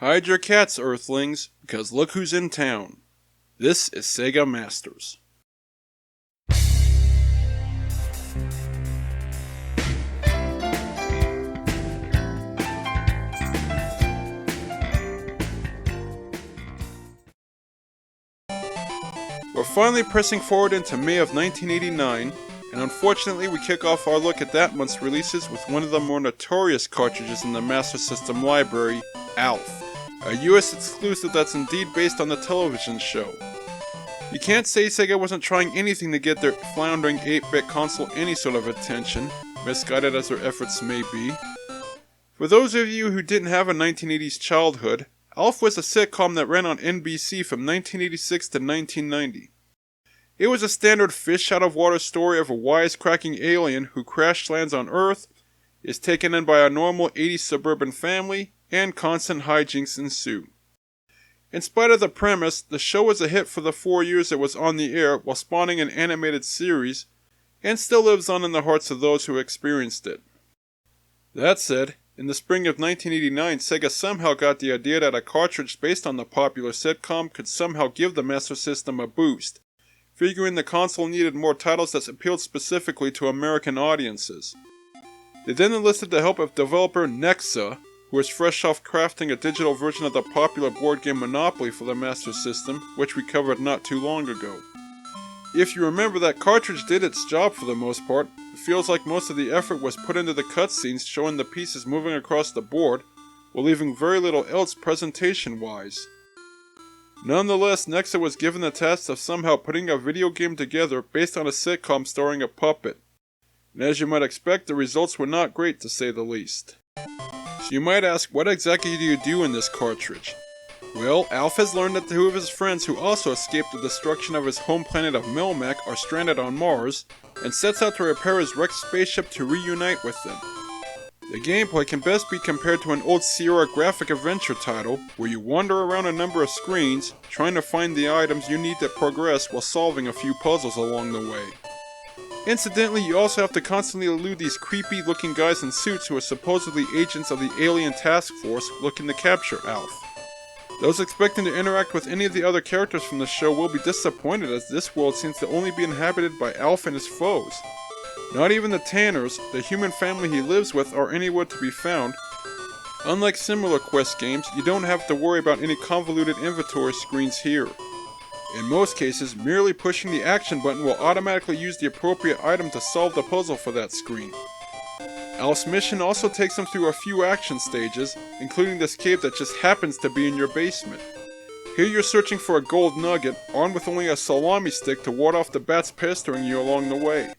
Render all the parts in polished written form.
Hide your cats, Earthlings, because look who's in town. This is Sega Masters. We're finally pressing forward into May of 1989, and unfortunately we kick off our look at that month's releases with one of the more notorious cartridges in the Master System library, ALF, a US exclusive that's indeed based on the television show. You can't say Sega wasn't trying anything to get their floundering 8-bit console any sort of attention, misguided as their efforts may be. For those of you who didn't have a 1980s childhood, ALF was a sitcom that ran on NBC from 1986 to 1990. It was a standard fish-out-of-water story of a wisecracking alien who crash lands on Earth, is taken in by a normal 80s suburban family, and constant hijinks ensue. In spite of the premise, the show was a hit for the 4 years it was on the air while spawning an animated series, and still lives on in the hearts of those who experienced it. That said, in the spring of 1989, Sega somehow got the idea that a cartridge based on the popular sitcom could somehow give the Master System a boost, figuring the console needed more titles that appealed specifically to American audiences. They then enlisted the help of developer Nexa, who was fresh off crafting a digital version of the popular board game Monopoly for the Master System, which we covered not too long ago. If you remember, that cartridge did its job for the most part. It feels like most of the effort was put into the cutscenes showing the pieces moving across the board, while leaving very little else presentation-wise. Nonetheless, Nexa was given the task of somehow putting a video game together based on a sitcom starring a puppet. And as you might expect, the results were not great to say the least. So you might ask, what exactly do you do in this cartridge? Well, Alf has learned that two of his friends who also escaped the destruction of his home planet of Melmac are stranded on Mars, and sets out to repair his wrecked spaceship to reunite with them. The gameplay can best be compared to an old Sierra graphic adventure title, where you wander around a number of screens, trying to find the items you need to progress while solving a few puzzles along the way. Incidentally, you also have to constantly elude these creepy looking guys in suits who are supposedly agents of the alien task force looking to capture Alf. Those expecting to interact with any of the other characters from the show will be disappointed, as this world seems to only be inhabited by Alf and his foes. Not even the Tanners, the human family he lives with, are anywhere to be found. Unlike similar quest games, you don't have to worry about any convoluted inventory screens here. In most cases, merely pushing the action button will automatically use the appropriate item to solve the puzzle for that screen. Alf's mission also takes him through a few action stages, including this cave that just happens to be in your basement. Here you're searching for a gold nugget, armed with only a salami stick to ward off the bats pestering you along the way.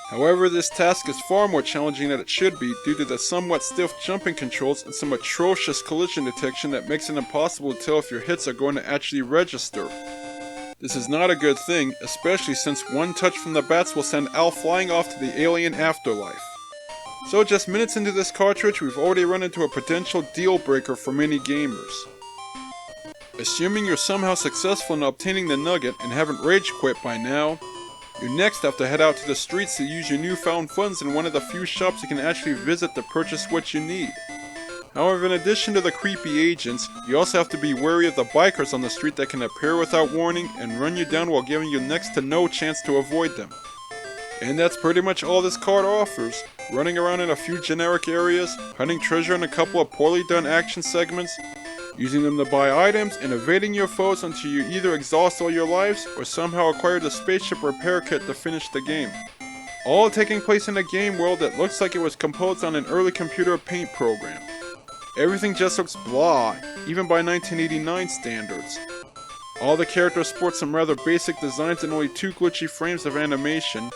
However, this task is far more challenging than it should be due to the somewhat stiff jumping controls and some atrocious collision detection that makes it impossible to tell if your hits are going to actually register. This is not a good thing, especially since one touch from the bats will send Alf flying off to the alien afterlife. So just minutes into this cartridge, we've already run into a potential deal breaker for many gamers. Assuming you're somehow successful in obtaining the nugget and haven't rage quit by now, you next have to head out to the streets to use your newfound funds in one of the few shops you can actually visit to purchase what you need. However, in addition to the creepy agents, you also have to be wary of the bikers on the street that can appear without warning and run you down while giving you next to no chance to avoid them. And that's pretty much all this card offers, running around in a few generic areas, hunting treasure in a couple of poorly done action segments, using them to buy items, and evading your foes until you either exhaust all your lives or somehow acquire the spaceship repair kit to finish the game. All taking place in a game world that looks like it was composed on an early computer paint program. Everything just looks blah, even by 1989 standards. All the characters sport some rather basic designs and only 2 glitchy frames of animation,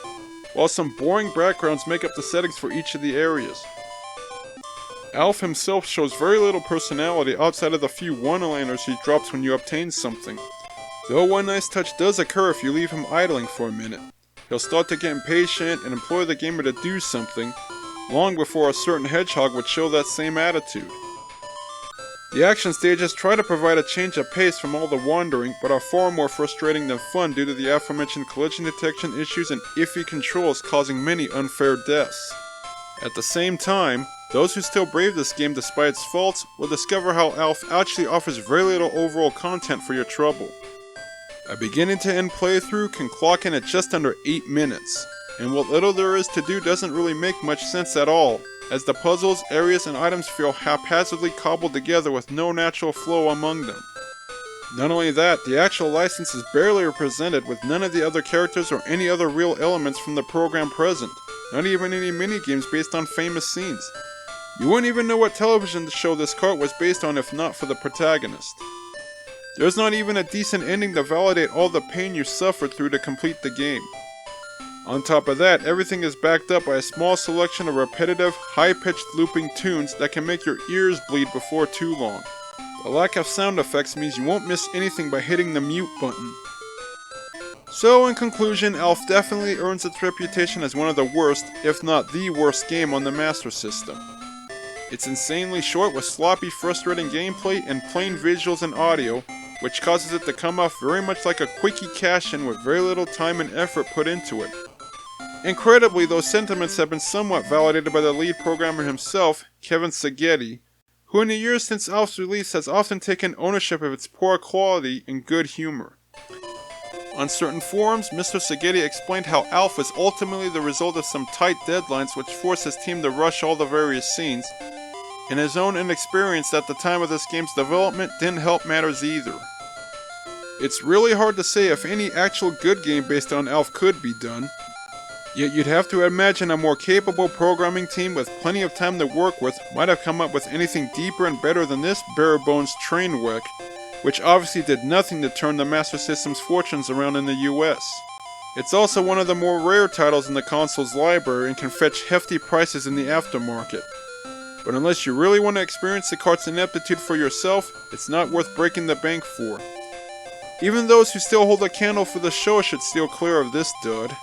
while some boring backgrounds make up the settings for each of the areas. Alf himself shows very little personality outside of the few one-liners he drops when you obtain something. Though one nice touch does occur if you leave him idling for a minute. He'll start to get impatient and implore the gamer to do something, long before a certain hedgehog would show that same attitude. The action stages try to provide a change of pace from all the wandering, but are far more frustrating than fun due to the aforementioned collision detection issues and iffy controls causing many unfair deaths. At the same time, Those who still brave this game despite its faults will discover how ALF actually offers very little overall content for your trouble. A beginning to end playthrough can clock in at just under 8 minutes, and what little there is to do doesn't really make much sense at all, as the puzzles, areas, and items feel haphazardly cobbled together with no natural flow among them. Not only that, the actual license is barely represented with none of the other characters or any other real elements from the program present, not even any minigames based on famous scenes. You wouldn't even know what television show this cart was based on if not for the protagonist. There's not even a decent ending to validate all the pain you suffered through to complete the game. On top of that, everything is backed up by a small selection of repetitive, high-pitched looping tunes that can make your ears bleed before too long. The lack of sound effects means you won't miss anything by hitting the mute button. So in conclusion, ALF definitely earns its reputation as one of the worst, if not the worst game on the Master System. It's insanely short with sloppy, frustrating gameplay and plain visuals and audio, which causes it to come off very much like a quickie cash-in with very little time and effort put into it. Incredibly, those sentiments have been somewhat validated by the lead programmer himself, Kevin Sega, who in the years since ALF's release has often taken ownership of its poor quality and good humor. On certain forums, Mr. Sega explained how ALF is ultimately the result of some tight deadlines which forced his team to rush all the various scenes, and his own inexperience at the time of this game's development didn't help matters either. It's really hard to say if any actual good game based on ALF could be done, yet you'd have to imagine a more capable programming team with plenty of time to work with might have come up with anything deeper and better than this bare-bones train wreck, which obviously did nothing to turn the Master System's fortunes around in the US. It's also one of the more rare titles in the console's library and can fetch hefty prices in the aftermarket. But unless you really want to experience the cart's ineptitude for yourself, it's not worth breaking the bank for. Even those who still hold a candle for the show should steer clear of this dud.